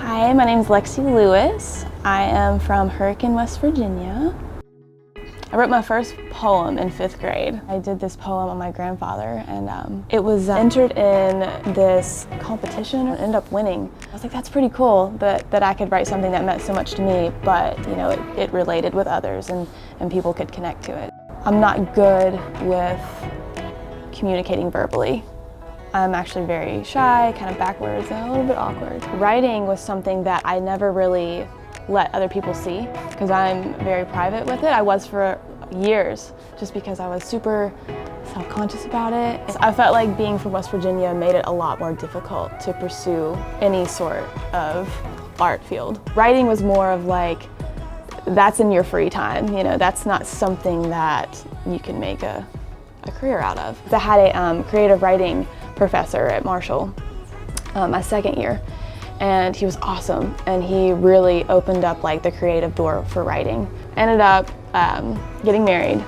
Hi, my name is Lexi Lewis. I am from Hurricane, West Virginia. I wrote my first poem in 5th grade. I did this poem on my grandfather, and it was entered in this competition and ended up winning. I was like, that's pretty cool that I could write something that meant so much to me, but you know, it related with others and people could connect to it. I'm not good with communicating verbally. I'm actually very shy, kind of backwards, and a little bit awkward. Writing was something that I never really let other people see because I'm very private with it. I was for years just because I was super self-conscious about it. I felt like being from West Virginia made it a lot more difficult to pursue any sort of art field. Writing was more of like, that's in your free time, you know, that's not something that you can make a career out of. I had a creative writing professor at Marshall my 2nd year, and he was awesome, and he really opened up like the creative door for writing. Ended up getting married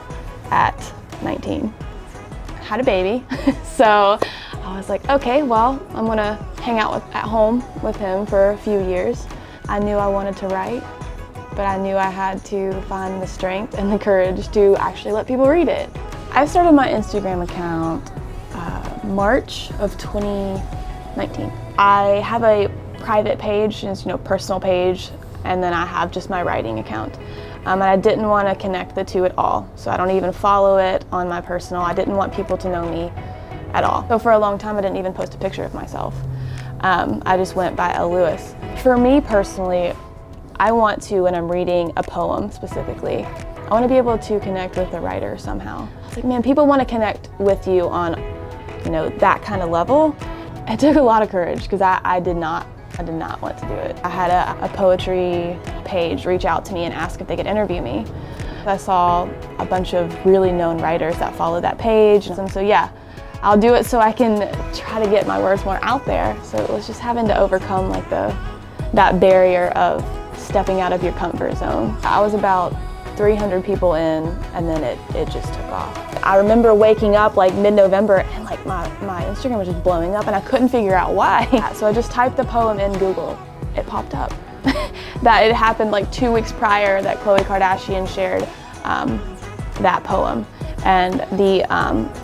at 19, had a baby. So I was like, okay, well, I'm gonna hang out at home with him for a few years. I knew I wanted to write, but I knew I had to find the strength and the courage to actually let people read it. I started my Instagram account March of 2019. I have a private page, it's, you know, personal page, and then I have just my writing account. And I didn't want to connect the two at all, so I don't even follow it on my personal. I didn't want people to know me at all. So for a long time, I didn't even post a picture of myself. I just went by L. Lewis. For me personally, I want to, when I'm reading a poem specifically, I want to be able to connect with the writer somehow. It's like, man, people want to connect with you on, you know, that kind of level. It took a lot of courage because I did not want to do it. I had a poetry page reach out to me and ask if they could interview me. I saw a bunch of really known writers that followed that page, and so yeah, I'll do it so I can try to get my words more out there. So it was just having to overcome like that barrier of stepping out of your comfort zone. I was about 300 people in, and then it just took off. I remember waking up like mid-November and like my Instagram was just blowing up and I couldn't figure out why. So I just typed the poem in Google. It popped up. That it happened like 2 weeks prior that Khloe Kardashian shared that poem. And the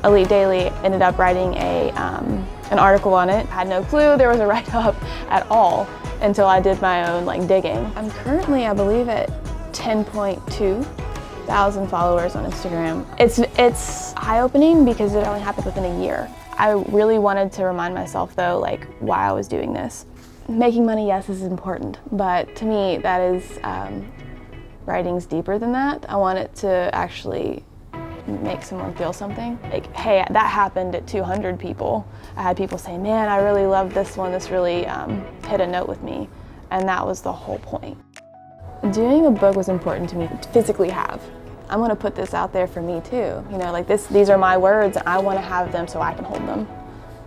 Elite Daily ended up writing an article on it. I had no clue there was a write-up at all until I did my own like digging. I'm currently, I believe, at 10.2 thousand followers on Instagram. It's eye-opening because it only happened within a year. I really wanted to remind myself though, like, why I was doing this. Making money, yes, is important, but to me that is, writing's deeper than that. I want it to actually make someone feel something. Like, hey, that happened at 200 people. I had people say, man, I really love this one. This really hit a note with me. And that was the whole point. Doing a book was important to me to physically have. I'm gonna put this out there for me too. You know, like these are my words and I wanna have them so I can hold them.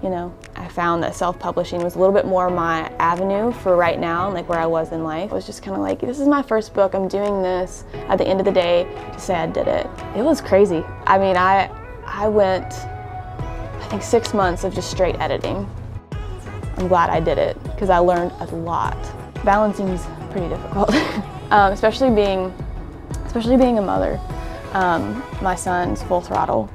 You know, I found that self-publishing was a little bit more my avenue for right now, like where I was in life. It was just kind of like, this is my first book, I'm doing this at the end of the day to say I did it. It was crazy. I mean, I went, I think 6 months of just straight editing. I'm glad I did it because I learned a lot. Balancing's pretty difficult, especially being a mother. My son's full throttle,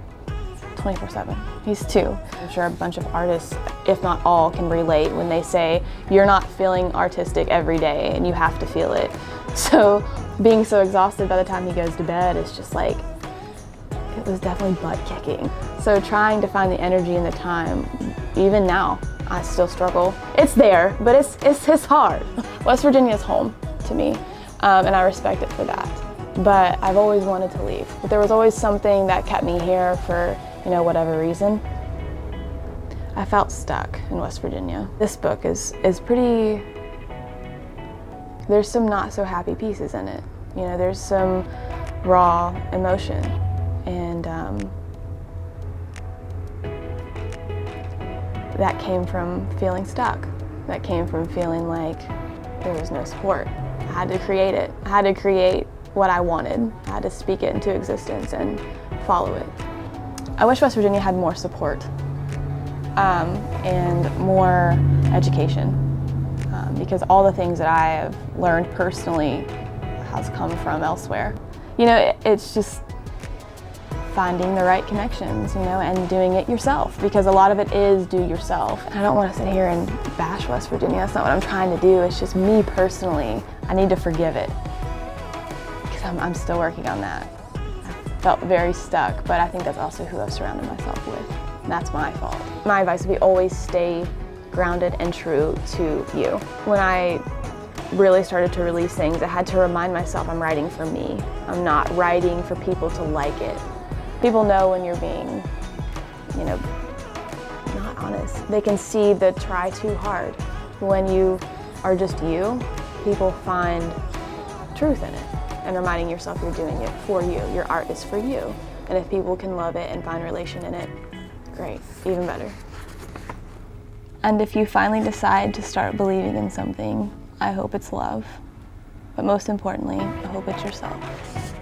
24/7. He's 2. I'm sure a bunch of artists, if not all, can relate when they say you're not feeling artistic every day and you have to feel it. So being so exhausted by the time he goes to bed is just like, it was definitely butt kicking. So trying to find the energy and the time, even now, I still struggle. It's there, but it's hard. West Virginia is home to me, and I respect it for that. But I've always wanted to leave. But there was always something that kept me here for, you know, whatever reason. I felt stuck in West Virginia. This book is pretty, there's some not so happy pieces in it. You know, there's some raw emotion, and that came from feeling stuck. That came from feeling like there was no support. I had to create it. I had to create what I wanted. I had to speak it into existence and follow it. I wish West Virginia had more support and more education. because all the things that I have learned personally has come from elsewhere. You know, it's just finding the right connections, you know, and doing it yourself, because a lot of it is do yourself. I don't want to sit here and bash West Virginia. That's not what I'm trying to do. It's just me personally. I need to forgive it, because I'm still working on that. I felt very stuck, but I think that's also who I've surrounded myself with. And that's my fault. My advice would be always stay grounded and true to you. When I really started to release things, I had to remind myself I'm writing for me. I'm not writing for people to like it. People know when you're being, you know, not honest. They can see the try too hard. When you are just you, people find truth in it, and reminding yourself you're doing it for you. Your art is for you. And if people can love it and find relation in it, great, even better. And if you finally decide to start believing in something, I hope it's love. But most importantly, I hope it's yourself.